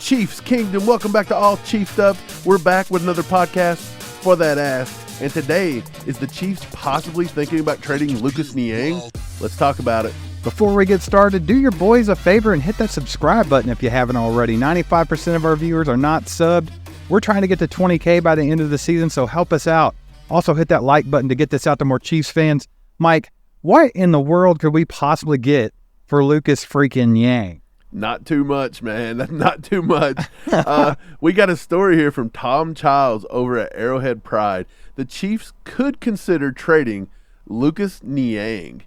Chiefs Kingdom, welcome back to All Chiefs Up. We're back with another podcast for that ass. And today, is the Chiefs possibly thinking about trading Lucas Niang? Let's talk about it. Before we get started, do your boys a favor and hit that subscribe button if you haven't already. 95% of our viewers are not subbed. We're trying to get to 20K by the end of the season, so help us out. Also, hit that like button to get this out to more Chiefs fans. Mike, what in the world could we possibly get for Lucas freaking Niang? Not too much, man. Not too much. We got a story here from Tom Childs over at Arrowhead Pride. The Chiefs could consider trading Lucas Niang.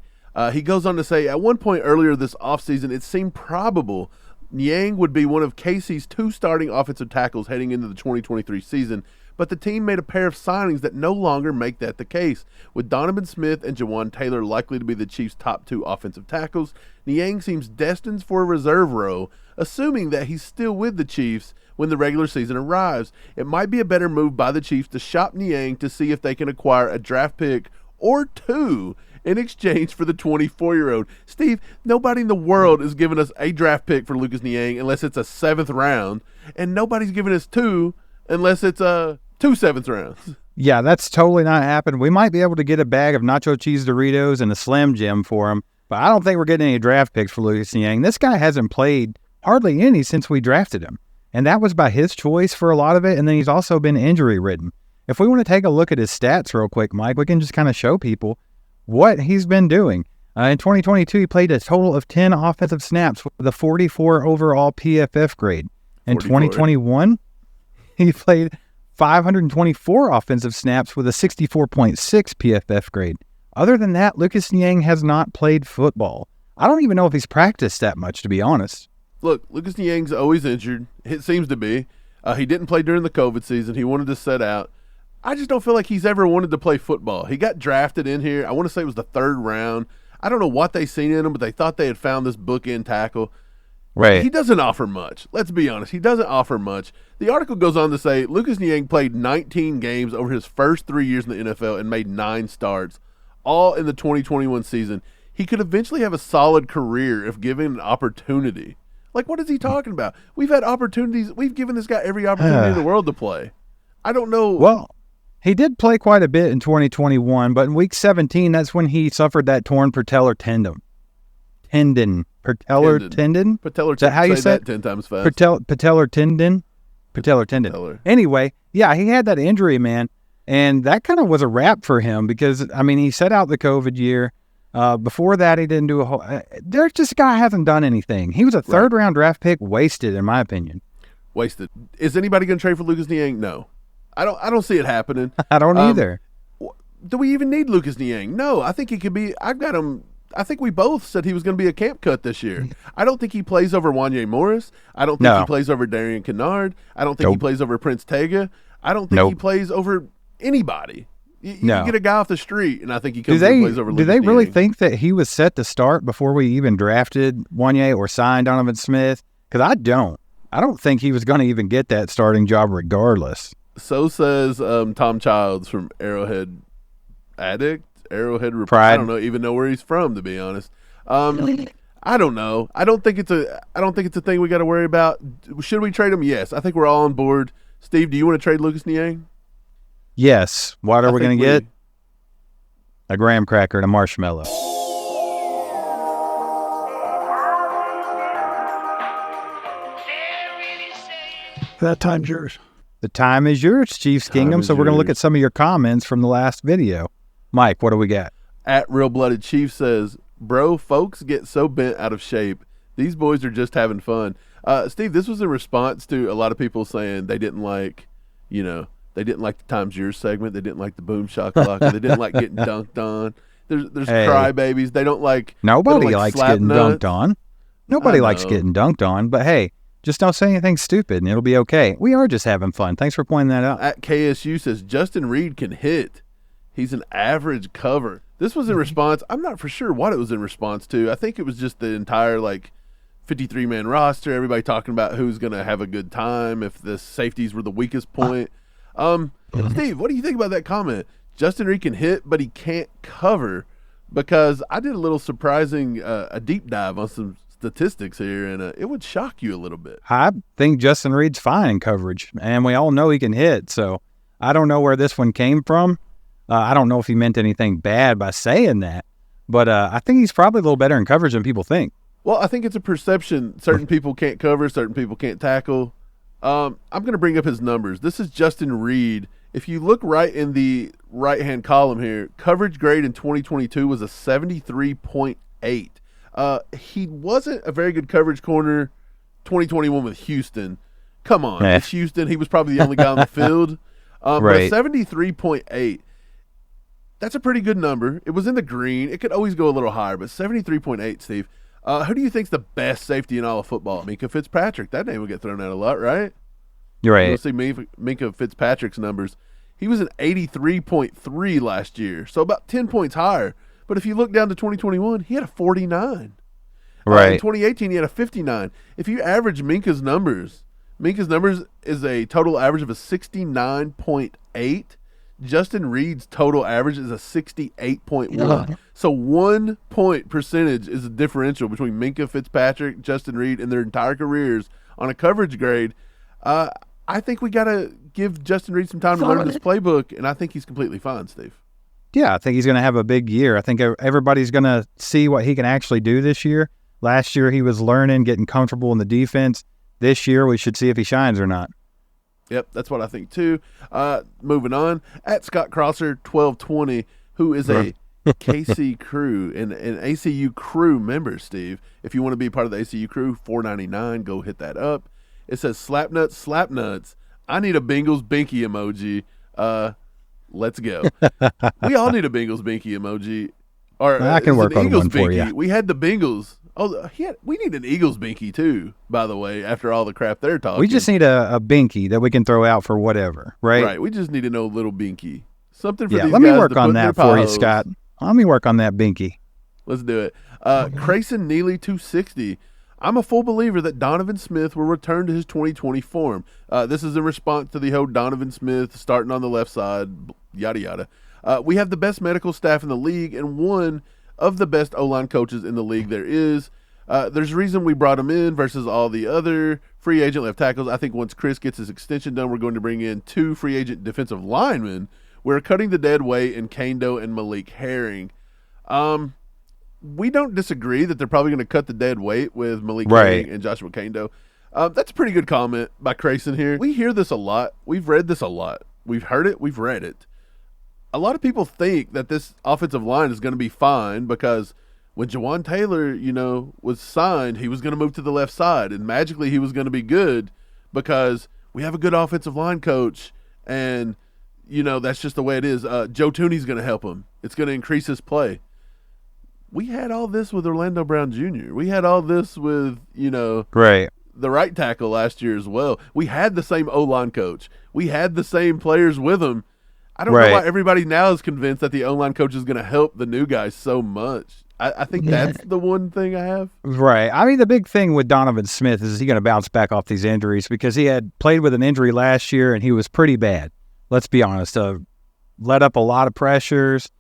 He goes on to say, at one point earlier this offseason, it seemed probable Niang would be one of KC's two starting offensive tackles heading into the 2023 season, but the team made a pair of signings that no longer make that the case. With Donovan Smith and Jawaan Taylor likely to be the Chiefs' top two offensive tackles, Niang seems destined for a reserve role, assuming that he's still with the Chiefs when the regular season arrives. It might be a better move by the Chiefs to shop Niang to see if they can acquire a draft pick or two in exchange for the 24-year-old. Steve, nobody in the world is giving us a draft pick for Lucas Niang unless it's a 7th round, and nobody's giving us two unless it's two 7th rounds. Yeah, that's totally not happening. We might be able to get a bag of nacho cheese Doritos and a Slim Jim for him, but I don't think we're getting any draft picks for Lucas Niang. This guy hasn't played hardly any since we drafted him, and that was by his choice for a lot of it, and then he's also been injury-ridden. If we want to take a look at his stats real quick, Mike, we can just kind of show people what he's been doing. In 2022, he played a total of 10 offensive snaps with a 44 overall PFF grade. In 2021, he played 524 offensive snaps with a 64.6 PFF grade. Other than that, Lucas Niang has not played football. I don't even know if he's practiced that much, to be honest. Look, Lucas Niang's always injured. It seems to be. He didn't play during the COVID season. He wanted to sit out. I just don't feel like he's ever wanted to play football. He got drafted in here. I want to say it was the 3rd round. I don't know what they seen in him, but they thought they had found this bookend tackle. Right. He doesn't offer much. Let's be honest. He doesn't offer much. The article goes on to say Lucas Niang played 19 games over his first 3 years in the NFL and made 9 starts, all in the 2021 season. He could eventually have a solid career if given an opportunity. Like, what is he talking about? We've had opportunities. We've given this guy every opportunity in the world to play. I don't know. Well, he did play quite a bit in 2021, but in week 17, that's when he suffered that torn patellar tendon. Patellar tendon? Patellar tendon. Is that how you say that 10 times fast? Patellar tendon? Patellar tendon. Patellar. Anyway, yeah, he had that injury, man, and that kind of was a wrap for him because, I mean, he set out the COVID year. Before that, he didn't do a whole there's just a guy hasn't done anything. He was a 3rd-round draft pick, wasted, in my opinion. Wasted. Is anybody going to trade for Lucas Niang? No. I don't see it happening. I don't either. Do we even need Lucas Niang? No, I think he could be. I've got him. I think we both said he was going to be a camp cut this year. I don't think he plays over Wanye Morris. I don't think he plays over Darian Kennard. I don't think he plays over Prince Tega. I don't think he plays over anybody. You can get a guy off the street, and I think he comes and plays over Lucas Do they really Niang. think that he was set to start before we even drafted Wanye or signed Donovan Smith? Because I don't. I don't think he was going to even get that starting job regardless. So says Tom Childs from Arrowhead Report. Pride. I don't even know where he's from, to be honest. I don't know. I don't think it's a thing we got to worry about. Should we trade him? Yes. I think we're all on board. Steve, do you want to trade Lucas Niang? Yes. What are we going to get? A graham cracker and a marshmallow. That time's yours. The time is yours, Chiefs Kingdom. So we're going to look at some of your comments from the last video. Mike, what do we got? At Real Blooded Chief says, bro, folks get so bent out of shape. These boys are just having fun. Steve, this was in response to a lot of people saying they didn't like, they didn't like the Time's Yours segment. They didn't like the Boom Shakalaka. They didn't like getting dunked on. There's crybabies. They don't like. Nobody likes getting nuts. dunked on. Nobody likes getting dunked on. But hey, just don't say anything stupid and it'll be okay. We are just having fun. Thanks for pointing that out. At KSU says Justin Reed can hit. He's an average cover. This was in response. I'm not for sure what it was in response to. I think it was just the entire 53-man roster. Everybody talking about who's going to have a good time if the safeties were the weakest point. Steve, what do you think about that comment? Justin Reed can hit, but he can't cover, because I did a little surprising a deep dive on statistics here, and it would shock you a little bit. I think Justin Reed's fine in coverage, and we all know he can hit. So I don't know where this one came from. I don't know if he meant anything bad by saying that, but I think he's probably a little better in coverage than people think. Well, I think it's a perception. Certain people can't cover, certain people can't tackle. I'm going to bring up his numbers. This is Justin Reed. If you look right in the right-hand column here, coverage grade in 2022 was a 73.8. He wasn't a very good coverage corner 2021 with Houston. Come on. It's Houston. He was probably the only guy on the field. Right. But 73.8, that's a pretty good number. It was in the green. It could always go a little higher, but 73.8, Steve. Who do you think's the best safety in all of football? Minkah Fitzpatrick. That name will get thrown out a lot, right? You're right. You'll see Minkah Fitzpatrick's numbers. He was an 83.3 last year, so about 10 points higher. But if you look down to 2021, he had a 49. Right. In 2018, he had a 59. If you average Minkah's numbers is a total average of a 69.8. Justin Reed's total average is a 68.1. So 1 point percentage is the differential between Minkah Fitzpatrick, Justin Reed, and their entire careers on a coverage grade. I think we got to give Justin Reed some time to learn this playbook, and I think he's completely fine, Steve. Yeah, I think he's going to have a big year. I think everybody's going to see what he can actually do this year. Last year, he was learning, getting comfortable in the defense. This year, we should see if he shines or not. Yep, that's what I think too. Moving on, at Scott Crosser 1220, who is a KC crew and an ACU crew member, Steve. If you want to be part of the ACU crew, $4.99, go hit that up. It says slap nuts. I need a Bengals binky emoji. Let's go. We all need a Bengals binky emoji. Or I can work on Eagles one for you. We had the Bengals. Oh, we need an Eagles binky too, by the way, after all the crap they're talking. We just need a binky that we can throw out for whatever, right? Right. We just need to know a little binky. Something for these let me guys work to put on in their that for you, piles. Scott. Let me work on that binky. Let's do it. Crayson Neely 260. I'm a full believer that Donovan Smith will return to his 2020 form. This is in response to the whole Donovan Smith starting on the left side, yada, yada. We have the best medical staff in the league and one of the best O-line coaches in the league there is. There's a reason we brought him in versus all the other free agent left tackles. I think once Chris gets his extension done, we're going to bring in 2 free agent defensive linemen. We're cutting the dead weight in Kendo and Malik Herring. We don't disagree that they're probably going to cut the dead weight with Malik Herring and Joshua Kendo. That's a pretty good comment by Crayson here. We hear this a lot. We've read this a lot. We've heard it. We've read it. A lot of people think that this offensive line is going to be fine because when Jawaan Taylor, was signed, he was going to move to the left side, and magically he was going to be good because we have a good offensive line coach, and, that's just the way it is. Joe Toney's going to help him. It's going to increase his play. We had all this with Orlando Brown Jr. We had all this with, the right tackle last year as well. We had the same O-line coach. We had the same players with him. I don't know why everybody now is convinced that the O-line coach is going to help the new guys so much. I think that's the one thing I have. Right. I mean, the big thing with Donovan Smith is he going to bounce back off these injuries because he had played with an injury last year and he was pretty bad. Let's be honest. Let up a lot of pressures,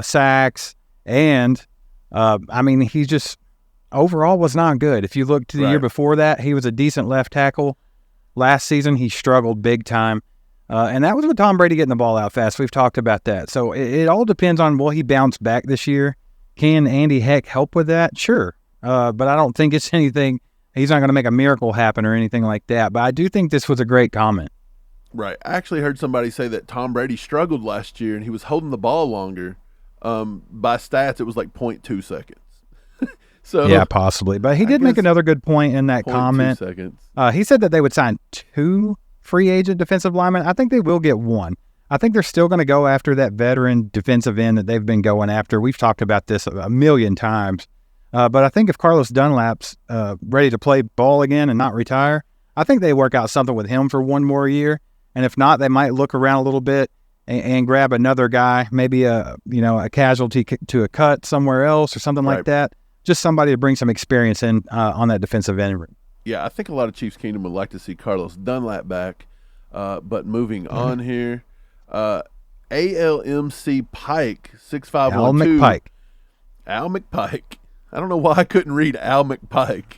sacks, and he just overall was not good. If you look to the year before that, he was a decent left tackle. Last season, he struggled big time. And that was with Tom Brady getting the ball out fast. We've talked about that. So it all depends on will he bounce back this year. Can Andy Heck help with that? Sure. But I don't think it's anything. He's not going to make a miracle happen or anything like that. But I do think this was a great comment. Right. I actually heard somebody say that Tom Brady struggled last year and he was holding the ball longer. By stats, it was like 0.2 seconds. So yeah, possibly. But he did make another good point in that comment. 2 seconds. He said that they would sign 2 free agent defensive linemen. I think they will get 1. I think they're still going to go after that veteran defensive end that they've been going after. We've talked about this a million times. But I think if Carlos Dunlap's ready to play ball again and not retire, I think they work out something with him for 1 more year. And if not, they might look around a little bit and grab another guy, maybe a casualty to a cut somewhere else or something like that. Just somebody to bring some experience in on that defensive end. Yeah, I think a lot of Chiefs Kingdom would like to see Carlos Dunlap back. But moving on here, ALMC Pike 6512. Al McPike. Al McPike. I don't know why I couldn't read Al McPike.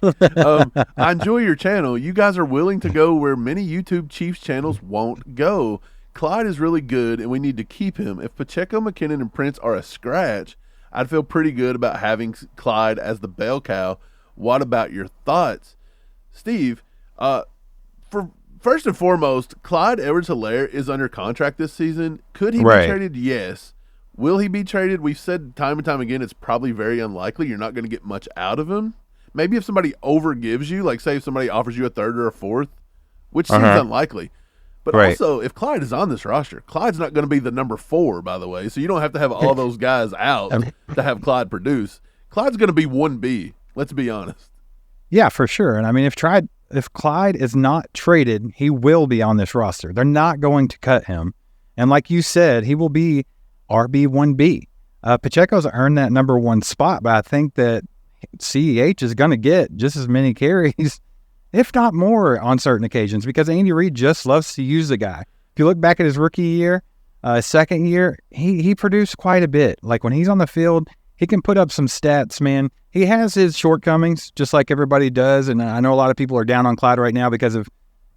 I enjoy your channel. You guys are willing to go where many YouTube Chiefs channels won't go. Clyde is really good, and we need to keep him. If Pacheco, McKinnon, and Prince are a scratch, I'd feel pretty good about having Clyde as the bell cow. What about your thoughts? Steve, for first and foremost, Clyde Edwards-Helaire is under contract this season. Could he be traded? Yes. Will he be traded? We've said time and time again it's probably very unlikely. You're not going to get much out of him. Maybe if somebody overgives you, like say if somebody offers you a third or a fourth, which seems unlikely. But also, if Clyde is on this roster, Clyde's not going to be the number 4, by the way, so you don't have to have all those guys out to have Clyde produce. Clyde's going to be 1B, let's be honest. Yeah, for sure. And I mean, if Clyde is not traded, he will be on this roster. They're not going to cut him. And like you said, he will be RB1B. Pacheco's earned that number 1 spot, but I think that CEH is going to get just as many carries, if not more, on certain occasions because Andy Reid just loves to use the guy. If you look back at his rookie year, second year, he produced quite a bit. Like when he's on the field, he can put up some stats, man. He has his shortcomings, just like everybody does, and I know a lot of people are down on Clyde right now because of,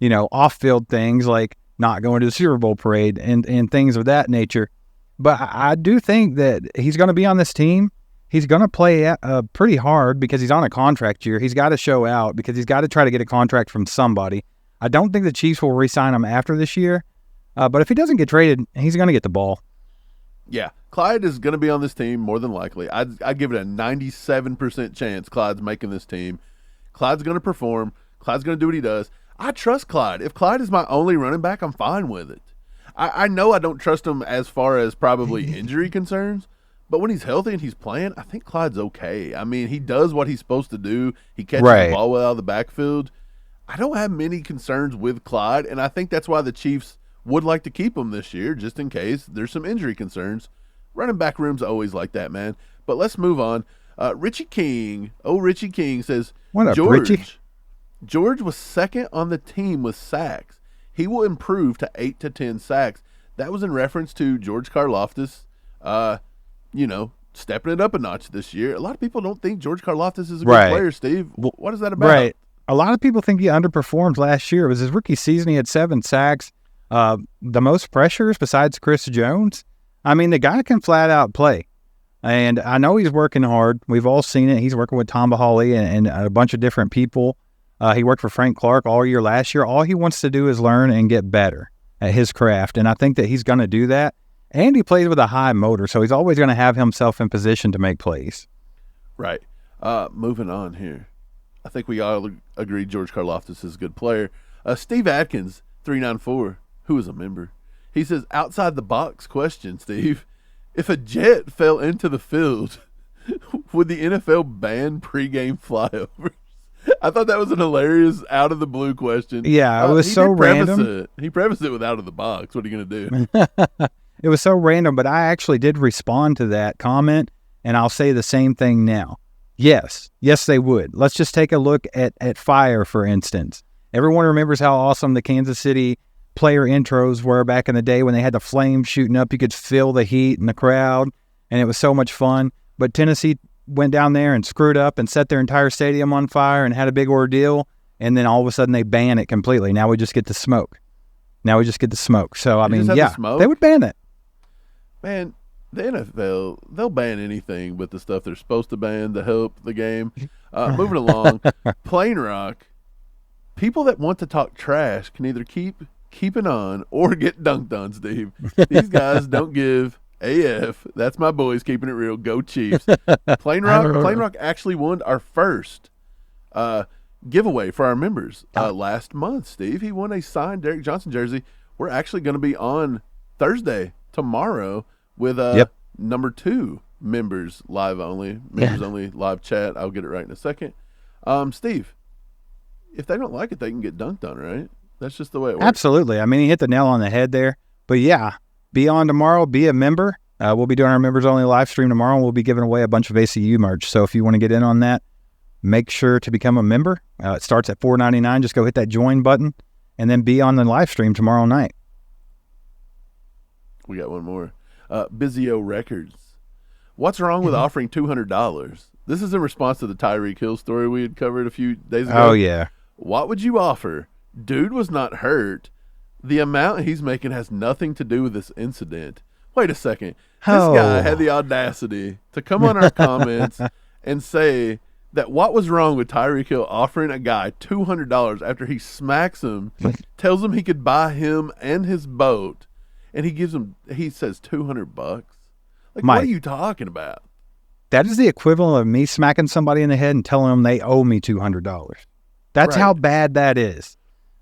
off-field things like not going to the Super Bowl parade and things of that nature. But I do think that he's going to be on this team. He's going to play pretty hard because he's on a contract year. He's got to show out because he's got to try to get a contract from somebody. I don't think the Chiefs will re-sign him after this year. But if he doesn't get traded, he's going to get the ball. Yeah, Clyde is going to be on this team more than likely. I'd give it a 97% chance Clyde's making this team. Clyde's going to perform. Clyde's going to do what he does. I trust Clyde. If Clyde is my only running back, I'm fine with it. I know I don't trust him as far as probably injury concerns, but when he's healthy and he's playing, I think Clyde's okay. I mean, he does what he's supposed to do. He catches the ball well out of the backfield. I don't have many concerns with Clyde, and I think that's why the Chiefs would like to keep him this year, just in case there's some injury concerns. Running back room's always like that, man. But let's move on. Richie King says, "What up, George? Richie? George was second on the team with sacks. He will improve to 8 to 10 sacks." That was in reference to George Karlaftis, stepping it up a notch this year. A lot of people don't think George Karlaftis is a good player, Steve. What is that about? Right. A lot of people think he underperformed last year. It was his rookie season. He had 7 sacks. The most pressures besides Chris Jones. I mean, the guy can flat out play. And I know he's working hard. We've all seen it. He's working with Tom Bahali and a bunch of different people. He worked for Frank Clark all year last year. All he wants to do is learn and get better at his craft. And I think that he's going to do that. And he plays with a high motor, so he's always going to have himself in position to make plays. Right. Moving on here. I think we all agree George Karlaftis is a good player. Steve Atkins, 394, who is a member. He says, outside the box question, Steve. If a jet fell into the field, would the NFL ban pregame flyovers? I thought that was an hilarious out-of-the-blue question. Yeah, it was so random. He prefaced it with out of the box. What are you going to do? It was so random, but I actually did respond to that comment, and I'll say the same thing now. Yes, they would. Let's just take a look at fire, for instance. Everyone remembers how awesome the Kansas City player intros were back in the day when they had the flames shooting up. You could feel the heat in the crowd, and it was so much fun. But Tennessee went down there and screwed up and set their entire stadium on fire and had a big ordeal, and then all of a sudden they ban it completely. Now we just get the smoke. So, I mean, yeah, they would ban it. Man, the NFL, they'll ban anything but the stuff they're supposed to ban to help the game. Moving along, Plain Rock, people that want to talk trash can either keep it on or get dunked on, Steve. These guys don't give AF. That's my boys keeping it real. Go Chiefs. Plain Rock actually won our first giveaway for our members last month, Steve. He won a signed Derek Johnson jersey. We're actually going to be on Thursday, tomorrow, with number 2 members only live chat. I'll get it right in a second. Steve, if they don't like it, they can get dunked on, right? That's just the way it works. Absolutely. I mean, he hit the nail on the head there. But yeah, be on tomorrow, be a member. We'll be doing our members only live stream tomorrow, and we'll be giving away a bunch of ACU merch. So if you want to get in on that, make sure to become a member. It starts at $4.99. Just go hit that join button and then be on the live stream tomorrow night. We got one more. Bizio Records. What's wrong with offering $200? This is in response to the Tyreek Hill story we had covered a few days ago. Oh, yeah. What would you offer? Dude was not hurt. The amount he's making has nothing to do with this incident. Wait a second. This guy had the audacity to come on our comments and say that what was wrong with Tyreek Hill offering a guy $200 after he smacks him, tells him he could buy him and his boat, and he says $200. Like, Mike, what are you talking about? That is the equivalent of me smacking somebody in the head and telling them they owe me $200. That's Right. how bad that is.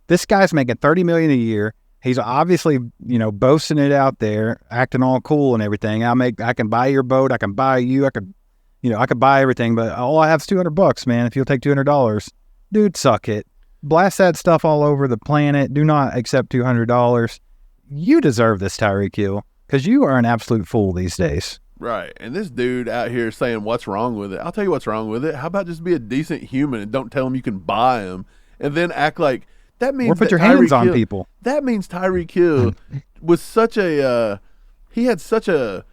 This guy's making $30 million a year. He's obviously, boasting it out there, acting all cool and everything. I can buy your boat. I can buy you. I could buy everything, but all I have is $200, man. If you'll take $200, dude, suck it. Blast that stuff all over the planet. Do not accept $200. You deserve this, Tyreek Hill, because you are an absolute fool these days. Right. And this dude out here saying what's wrong with it. I'll tell you what's wrong with it. How about just be a decent human and don't tell him you can buy him and then act like that means or put that your hands Tyreek on Hill, people. That means Tyreek Hill was such a he had such a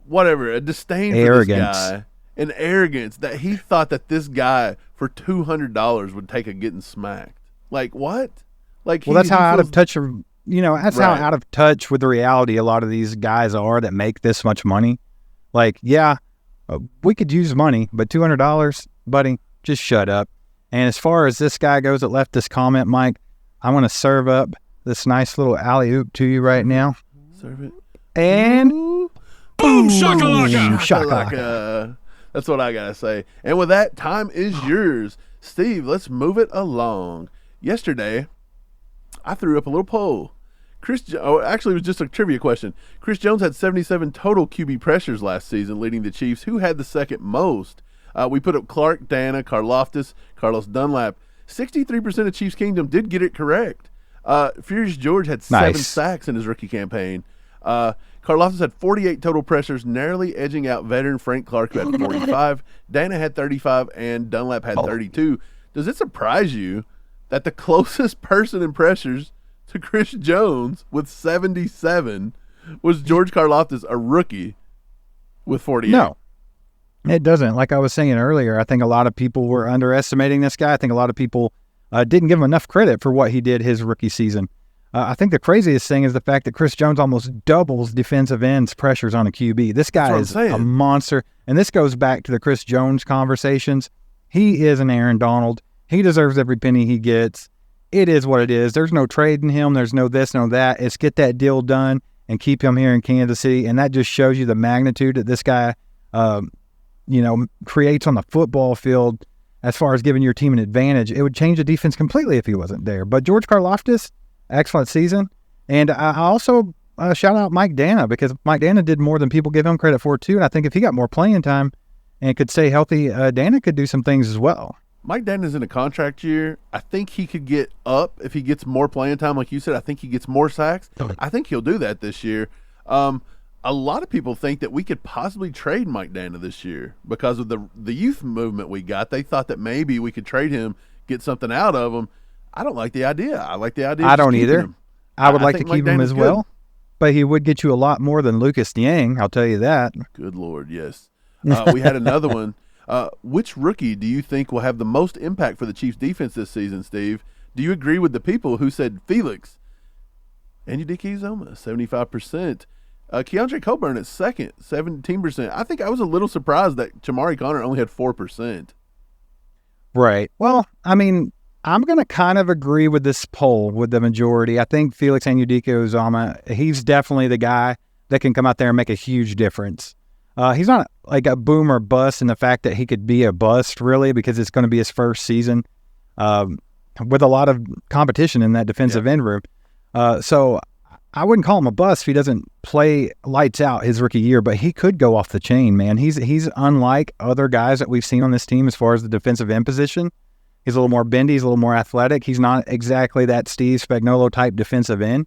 disdain for this guy and arrogance that he thought that this guy for $200 would take a getting smacked. Like what? Like that's how out of touch Right. how out of touch with the reality a lot of these guys are that make this much money. Like, yeah, we could use money, but $200, buddy, just shut up. And as far as this guy goes that left this comment, Mike, I want to serve up this nice little alley-oop to you right now. Serve it. And Ooh. Boom shakalaka. shakalaka. That's what I gotta say. And with that, time is yours. Steve, let's move it along. Yesterday, I threw up a little poll. Actually, it was just a trivia question. Chris Jones had 77 total QB pressures last season, leading the Chiefs. Who had the second most? We put up Clark, Dana, Karlaftis, Carlos Dunlap. 63% of Chiefs Kingdom did get it correct. Furious George had 7 sacks in his rookie campaign. Karlaftis had 48 total pressures, narrowly edging out veteran Frank Clark, who had 45. Dana had 35, and Dunlap had 32. Does it surprise you that the closest person in pressures to Chris Jones with 77 was George Karlaftis, a rookie, with 48? No, it doesn't. Like I was saying earlier, I think a lot of people were underestimating this guy. I think a lot of people didn't give him enough credit for what he did his rookie season. I think the craziest thing is the fact that Chris Jones almost doubles defensive ends pressures on a QB. This guy is a monster. And this goes back to the Chris Jones conversations. He is an Aaron Donald. He deserves every penny he gets. It is what it is. There's no trading him. There's no this, no that. It's get that deal done and keep him here in Kansas City. And that just shows you the magnitude that this guy, creates on the football field as far as giving your team an advantage. It would change the defense completely if he wasn't there. But George Karlaftis, excellent season. And I also shout out Mike Dana, because Mike Dana did more than people give him credit for too. And I think if he got more playing time and could stay healthy, Dana could do some things as well. Mike Dana's in a contract year. I think he could get up if he gets more playing time. Like you said, I think he gets more sacks. I think he'll do that this year. A lot of people think that we could possibly trade Mike Dana this year because of the youth movement we got. They thought that maybe we could trade him, get something out of him. I don't like the idea. I like the idea of I don't either. him. I would like to think Mike keep him Dana's as good. well, but he would get you a lot more than Lucas Niang, I'll tell you that. Good Lord, yes. We had another one. Which rookie do you think will have the most impact for the Chiefs defense this season, Steve? Do you agree with the people who said Felix and Udike Uzomah, 75%? Keandre Coburn at second, 17%. I think I was a little surprised that Jamari Conner only had 4%. Right. Well, I mean, I'm going to kind of agree with this poll with the majority. I think Felix and Udike Uzomah, he's definitely the guy that can come out there and make a huge difference. He's not like a boom or bust in the fact that he could be a bust, really, because it's going to be his first season with a lot of competition in that defensive end room. So I wouldn't call him a bust if he doesn't play lights out his rookie year, but he could go off the chain, man. He's unlike other guys that we've seen on this team as far as the defensive end position. He's a little more bendy. He's a little more athletic. He's not exactly that Steve Spagnuolo type defensive end.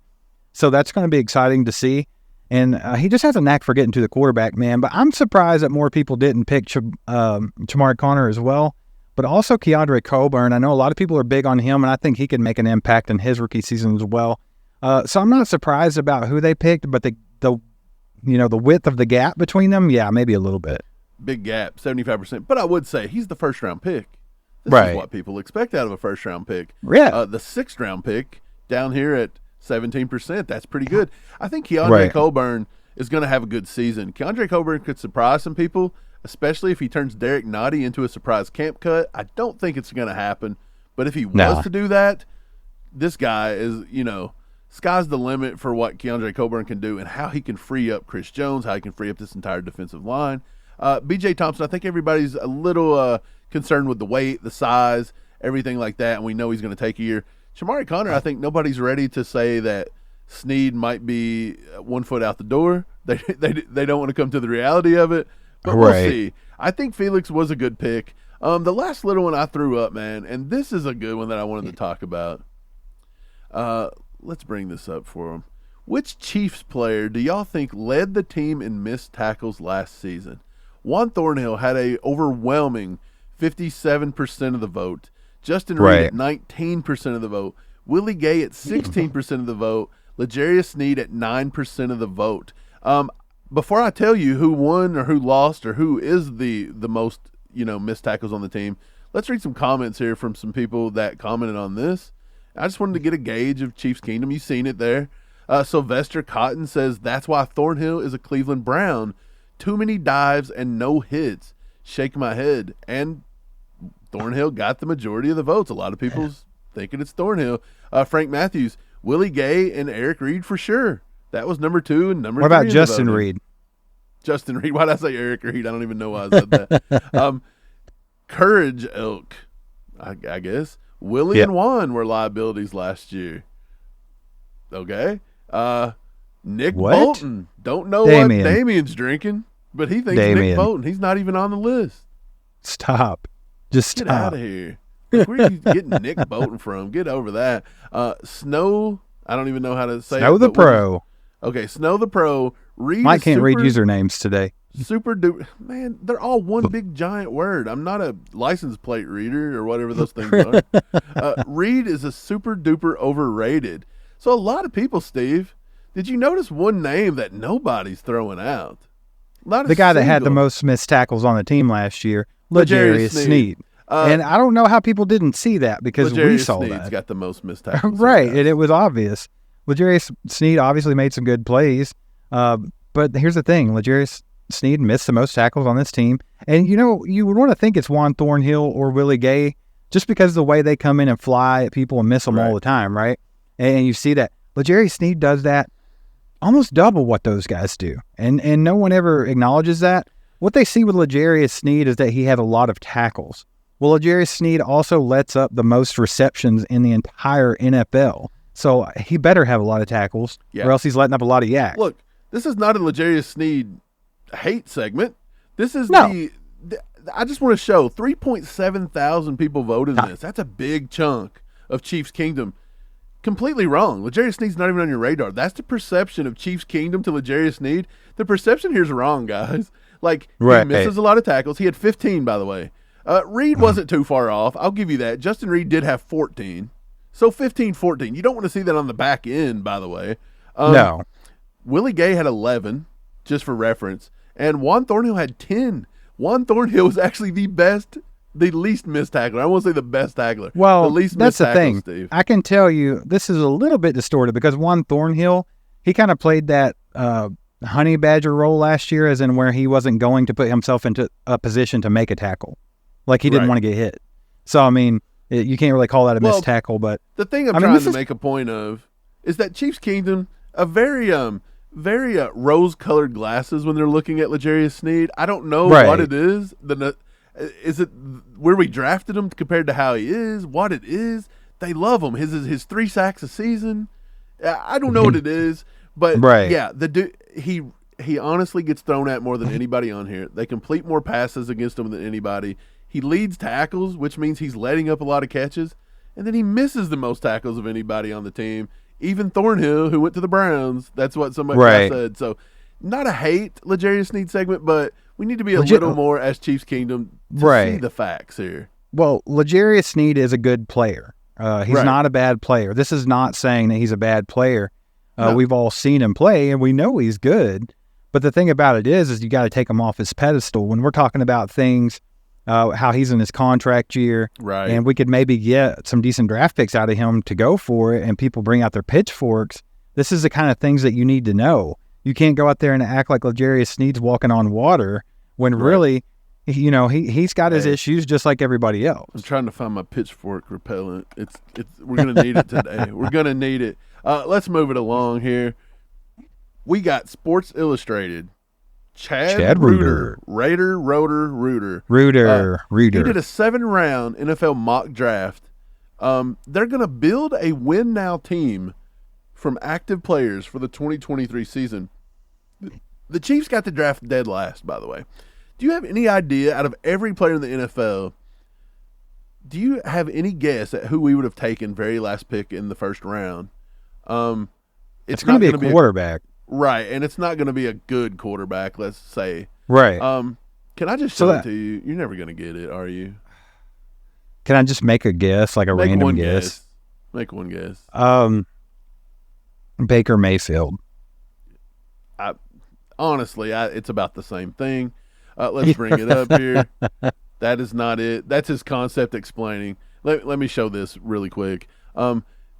So that's going to be exciting to see. And he just has a knack for getting to the quarterback, man. But I'm surprised that more people didn't pick Jamari Conner as well. But also Keandre Coburn. I know a lot of people are big on him, and I think he could make an impact in his rookie season as well. So I'm not surprised about who they picked, but the width of the gap between them, yeah, maybe a little bit. big gap, 75%. But I would say he's the first-round pick. This Right. is what people expect out of a first-round pick. Yeah. The sixth-round pick down here at 17%, that's pretty good. I think Keandre Right. Coburn is going to have a good season. Keandre Coburn could surprise some people, especially if he turns Derek Nottie into a surprise camp cut. I don't think it's going to happen. But if he was to do that, this guy is, sky's the limit for what Keandre Coburn can do and how he can free up Chris Jones, how he can free up this entire defensive line. B.J. Thompson, I think everybody's a little concerned with the weight, the size, everything like that, and we know he's going to take a year. Shamari Connor, I think nobody's ready to say that Snead might be 1 foot out the door. They don't want to come to the reality of it, but we'll see. I think Felix was a good pick. The last little one I threw up, man, and this is a good one that I wanted to talk about. Let's bring this up for him. Which Chiefs player do y'all think led the team in missed tackles last season? Juan Thornhill had a overwhelming 57% of the vote. Justin Reed at 19% of the vote. Willie Gay at 16% of the vote. L'Jarius Sneed at 9% of the vote. Before I tell you who won or who lost or who is the most missed tackles on the team, let's read some comments here from some people that commented on this. I just wanted to get a gauge of Chiefs Kingdom. You've seen it there. Sylvester Cotton says that's why Thornhill is a Cleveland Brown. Too many dives and no hits. Shake my head. And Thornhill got the majority of the votes. A lot of people's thinking it's Thornhill. Frank Matthews, Willie Gay, and Eric Reed for sure. That was number 2 and number 3. What about Justin Reed? Justin Reed. Why did I say Eric Reed? I don't even know why I said that. Courage Elk, I guess. Willie and Juan were liabilities last year. Okay. Nick Bolton. Don't know what Damien's drinking, but he thinks Nick Bolton. He's not even on the list. Stop. Just Get stop. out of here. Like, where are you getting Nick Bolton from? Get over that. Snow, I don't even know how to say Snow it. the Pro. Okay, Snow the Pro. Reed Mike can't read usernames today. Super duper. Man, they're all one big giant word. I'm not a license plate reader or whatever those things are. Reed is a super duper overrated. So a lot of people, Steve, did you notice one name that nobody's throwing out? The guy that had the most missed tackles on the team last year, L'Jarius Sneed. And I don't know how people didn't see that because we saw Sneed's that. Got the most missed tackles. Right, and it was obvious. L'Jarius Sneed obviously made some good plays, but here's the thing. L'Jarius Sneed missed the most tackles on this team. And, you would want to think it's Juan Thornhill or Willie Gay just because of the way they come in and fly at people and miss them all the time, right? And you see that. L'Jarius Sneed does that almost double what those guys do. And no one ever acknowledges that. What they see with L'Jarius Sneed is that he had a lot of tackles. Well, L'Jarius Sneed also lets up the most receptions in the entire NFL. So he better have a lot of tackles or else he's letting up a lot of yak. Look, this is not a L'Jarius Sneed hate segment. This is I just want to show 3.7 thousand people voted in this. That's a big chunk of Chiefs Kingdom. Completely wrong. L'Jarius Sneed's not even on your radar. That's the perception of Chiefs Kingdom to L'Jarius Sneed. The perception here is wrong, guys. Like, he misses a lot of tackles. He had 15, by the way. Reed wasn't too far off. I'll give you that. Justin Reed did have 14. So 15-14. You don't want to see that on the back end, by the way. No. Willie Gay had 11, just for reference. And Juan Thornhill had 10. Juan Thornhill was actually the least missed tackler. I won't say the best tackler. Well, the least that's missed the tackler, thing. Steve. I can tell you this is a little bit distorted because Juan Thornhill, he kind of played that honey badger role last year, as in where he wasn't going to put himself into a position to make a tackle. Like he didn't want to get hit. So, I mean, you can't really call that a missed tackle. But the thing I'm trying to make a point of is that Chiefs Kingdom, a very rose-colored glasses when they're looking at L'Jarius Sneed. I don't know what it is. Is it where we drafted him compared to how he is? What it is? They love him. His 3 sacks a season. I don't know what it is, but yeah, he honestly gets thrown at more than anybody on here. They complete more passes against him than anybody. He leads tackles, which means he's letting up a lot of catches, and then he misses the most tackles of anybody on the team. Even Thornhill, who went to the Browns, that's what somebody said. So, not a hate L'Jarius Sneed segment, but we need to be a little more as Chiefs Kingdom to see the facts here. Well, L'Jarius Sneed is a good player. He's not a bad player. This is not saying that he's a bad player. No. We've all seen him play, and we know he's good. But the thing about it is you got to take him off his pedestal. When we're talking about things, how he's in his contract year, right? And we could maybe get some decent draft picks out of him to go for it, and people bring out their pitchforks. This is the kind of things that you need to know. You can't go out there and act like L'Jarius Sneed's walking on water when really, he's got his issues just like everybody else. I'm trying to find my pitchfork repellent. We're gonna need it today. We're gonna need it. Let's move it along here. We got Sports Illustrated. Chad Reuter. Reuter. He did a 7-round NFL mock draft. They're going to build a win now team from active players for the 2023 season. The Chiefs got the draft dead last, by the way. Do you have any idea, out of every player in the NFL, do you have any guess at who we would have taken very last pick in the first round? It's going to be a quarterback. Right, and it's not going to be a good quarterback, let's say. Right. Can I just show it to you? You're never going to get it, are you? Can I just make a guess, like a random guess? Make one guess. Baker Mayfield. Honestly, it's about the same thing. Let's bring it up here. That is not it. That's his concept explaining. Let me show this really quick.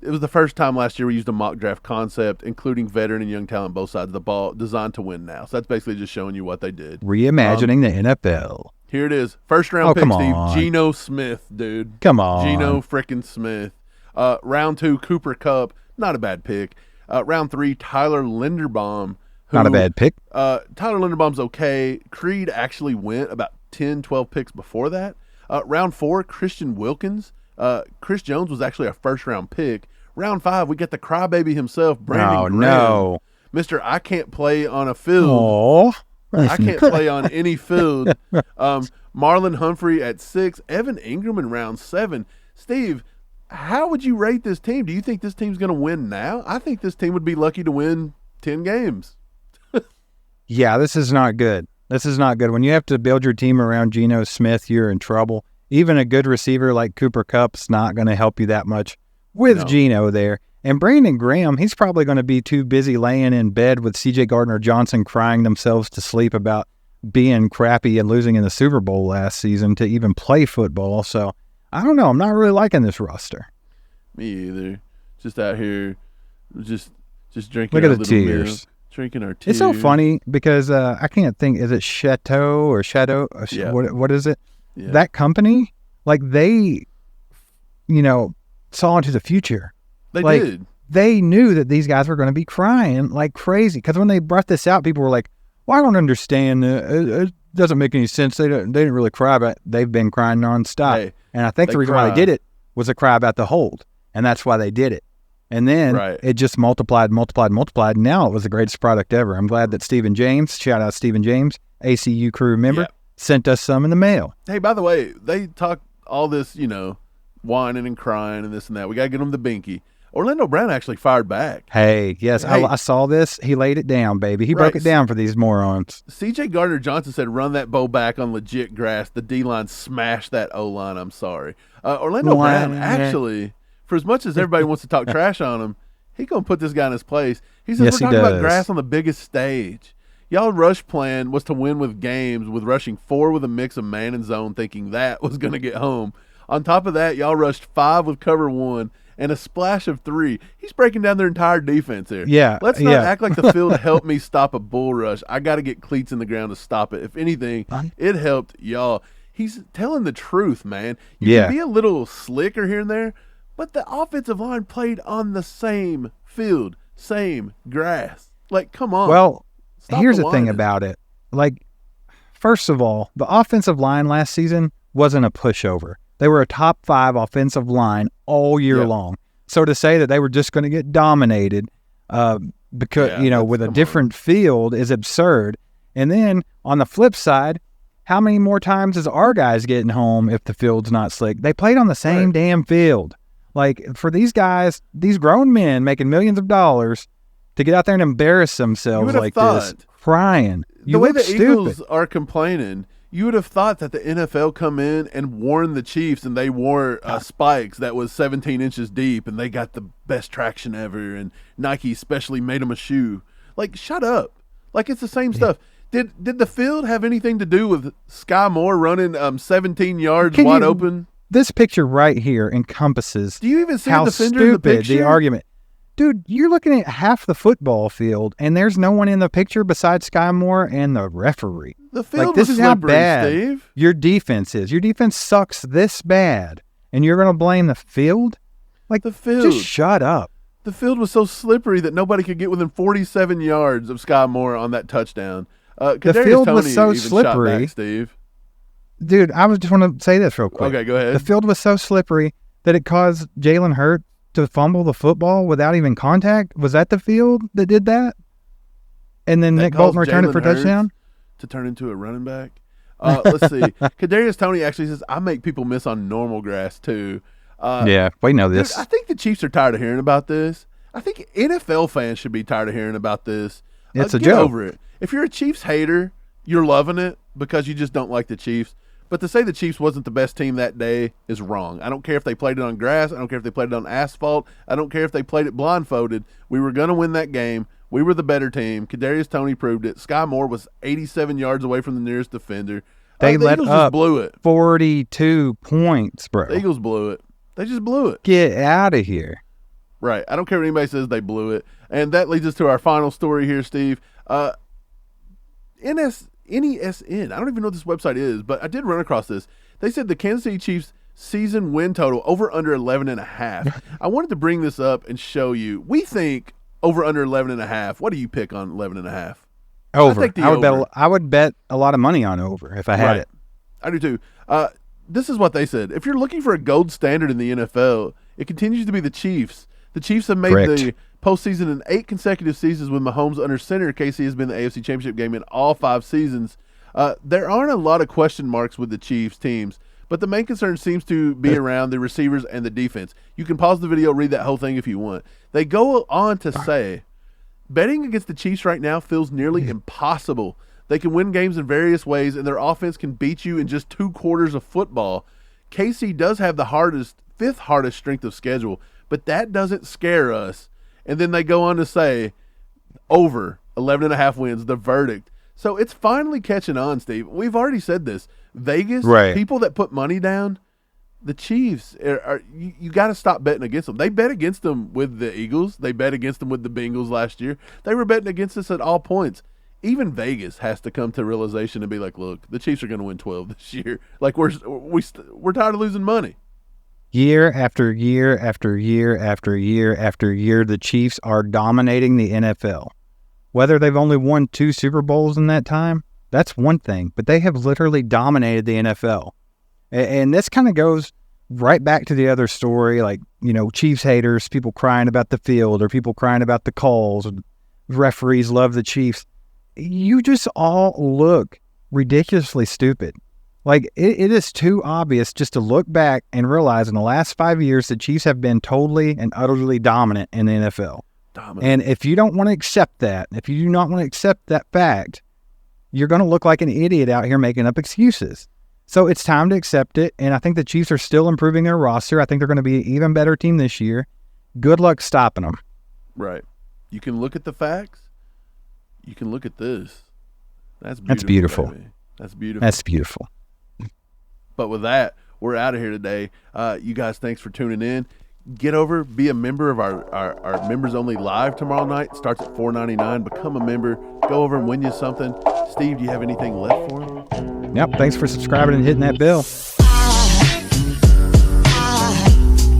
It was the first time last year we used a mock draft concept, including veteran and young talent both sides of the ball, designed to win now. So that's basically just showing you what they did. Reimagining the NFL. Here it is. First round pick, Steve. Geno Smith, dude. Come on. Geno frickin' Smith. Round 2, Cooper Kupp. Not a bad pick. Round 3, Tyler Linderbaum. Not a bad pick. Tyler Linderbaum's okay. Creed actually went about 10, 12 picks before that. Round 4, Christian Wilkins. Chris Jones was actually a first-round pick. Round 5, we get the crybaby himself, Brandon Graham. No. Mr. I can't play on a field. Aww. I can't play on any field. Marlon Humphrey at 6. Evan Ingram in round 7. Steve, how would you rate this team? Do you think this team's going to win now? I think this team would be lucky to win 10 games. Yeah, this is not good. This is not good. When you have to build your team around Geno Smith, you're in trouble. Even a good receiver like Cooper Kupp's not going to help you that much with Geno there. And Brandon Graham, he's probably going to be too busy laying in bed with C.J. Gardner-Johnson crying themselves to sleep about being crappy and losing in the Super Bowl last season to even play football. So, I don't know. I'm not really liking this roster. Me either. Just out here, just drinking Look our at the little tears. milk, drinking our tears. It's so funny because I can't think, is it Chateau or Shadow? Yeah. What is it? Yeah. That company, like they, saw into the future. They like, did. They knew that these guys were going to be crying like crazy. Because when they brought this out, people were like, well, I don't understand. It doesn't make any sense. They didn't really cry, but they've been crying nonstop. Hey, and I think the reason why they did it was a cry about the hold. And that's why they did it. And then it just multiplied. Now it was the greatest product ever. I'm glad that Stephen James, shout out Stephen James, ACU crew member, sent us some in the mail. Hey, by the way, they talk all this, whining and crying and this and that. We got to get them the binky. Orlando Brown actually fired back. Hey, yes, I saw this. He laid it down, baby. He broke it down for these morons. C.J. Gardner-Johnson said, run that bow back on legit grass. The D-line smashed that O-line. I'm sorry. Orlando Brown actually, for as much as everybody wants to talk trash on him, he going to put this guy in his place. He says, we're talking about grass on the biggest stage. Y'all rush plan was to win with games with rushing 4 with a mix of man and zone, thinking that was going to get home. On top of that, y'all rushed 5 with cover 1 and a splash of 3. He's breaking down their entire defense here. Yeah. Let's not act like the field helped me stop a bull rush. I got to get cleats in the ground to stop it. If anything, it helped y'all. He's telling the truth, man. You can be a little slicker here and there, but the offensive line played on the same field, same grass. Like, come on. Well, here's the thing about it. Like, first of all, the offensive line last season wasn't a pushover. They were a top 5 offensive line all year long. So to say that they were just going to get dominated because with a different field is absurd. And then on the flip side, how many more times is our guys getting home if the field's not slick? They played on the same damn field. Like, for these guys, these grown men making millions of dollars to get out there and embarrass themselves like this, crying. The way the Eagles are complaining, you would have thought that the NFL come in and warn the Chiefs, and they wore spikes that was 17 inches deep, and they got the best traction ever, and Nike especially made them a shoe. Like, shut up. Like, it's the same stuff. Did the field have anything to do with Sky Moore running 17 yards wide open? This picture right here encompasses Do you even see how the defender in the stupid picture? the argument. Dude, you're looking at half the football field, and there's no one in the picture besides Sky Moore and the referee. The field Like, this was is how slippery, bad Steve. your defense is. Your defense sucks this bad, and you're going to blame the field? Like, The field. just shut up. The field was so slippery that nobody could get within 47 yards of Sky Moore on that touchdown. The field was Toney so even shot slippery. back, Steve. Dude, I just want to say this real quick. Okay, go ahead. The field was so slippery that it caused Jalen Hurts to fumble the football without even contact. Was that the field that did that? And then That Nick Bolton caused returned it Jalen for Hurts touchdown? to turn into a running back. Let's see. Kadarius Toney actually says, I make people miss on normal grass, too. Yeah, we know Dude, this. I think the Chiefs are tired of hearing about this. I think NFL fans should be tired of hearing about this. It's a Get joke. over it. If you're a Chiefs hater, you're loving it because you just don't like the Chiefs. But to say the Chiefs wasn't the best team that day is wrong. I don't care if they played it on grass. I don't care if they played it on asphalt. I don't care if they played it blindfolded. We were going to win that game. We were the better team. Kadarius Toney proved it. Sky Moore was 87 yards away from the nearest defender. They the let Eagles up just blew it. 42 points, bro. The Eagles blew it. They just blew it. Get out of here. Right. I don't care what anybody says, they blew it. And that leads us to our final story here, Steve. NESN. I don't even know what this website is, but I did run across this. They said the Kansas City Chiefs season win total over under 11.5. I wanted to bring this up and show you. We think over under 11.5. What do you pick on 11.5? Over. I think the I would bet a lot of money on over if I had it. I do too. This is what they said. If you're looking for a gold standard in the NFL, it continues to be the Chiefs. The Chiefs have made Correct. the postseason in 8 consecutive seasons with Mahomes under center. KC has been the AFC Championship game in all 5 seasons. There aren't a lot of question marks with the Chiefs teams, but the main concern seems to be around the receivers and the defense. You can pause the video, read that whole thing if you want. They go on to say, betting against the Chiefs right now feels nearly impossible. They can win games in various ways, and their offense can beat you in just 2 quarters of football. KC does have the 5th hardest strength of schedule, but that doesn't scare us. And then they go on to say, over 11.5 wins, the verdict. So it's finally catching on, Steve. We've already said this. Vegas, Right. people that put money down, the Chiefs, you got to stop betting against them. They bet against them with the Eagles. They bet against them with the Bengals last year. They were betting against us at all points. Even Vegas has to come to realization and be like, look, the Chiefs are going to win 12 this year. Like, we're tired of losing money. Year after year after year after year after year, the Chiefs are dominating the NFL. Whether they've only won 2 Super Bowls in that time, that's one thing. But they have literally dominated the NFL. And this kind of goes right back to the other story, like, Chiefs haters, people crying about the field or people crying about the calls. Or referees love the Chiefs. You just all look ridiculously stupid. Like, it is too obvious just to look back and realize in the last 5 years, the Chiefs have been totally and utterly dominant in the NFL. Dominant. And if you don't want to accept that, if you do not want to accept that fact, you're going to look like an idiot out here making up excuses. So it's time to accept it, and I think the Chiefs are still improving their roster. I think they're going to be an even better team this year. Good luck stopping them. Right. You can look at the facts. You can look at this. That's beautiful. Baby. That's beautiful. That's beautiful. But with that, we're out of here today. You guys, thanks for tuning in. Get over, be a member of our members only live tomorrow night. Starts at $4.99. Become a member. Go over and win you something. Steve, do you have anything left for him? Yep. Thanks for subscribing and hitting that bell.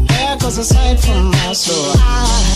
There goes a sight from my soul.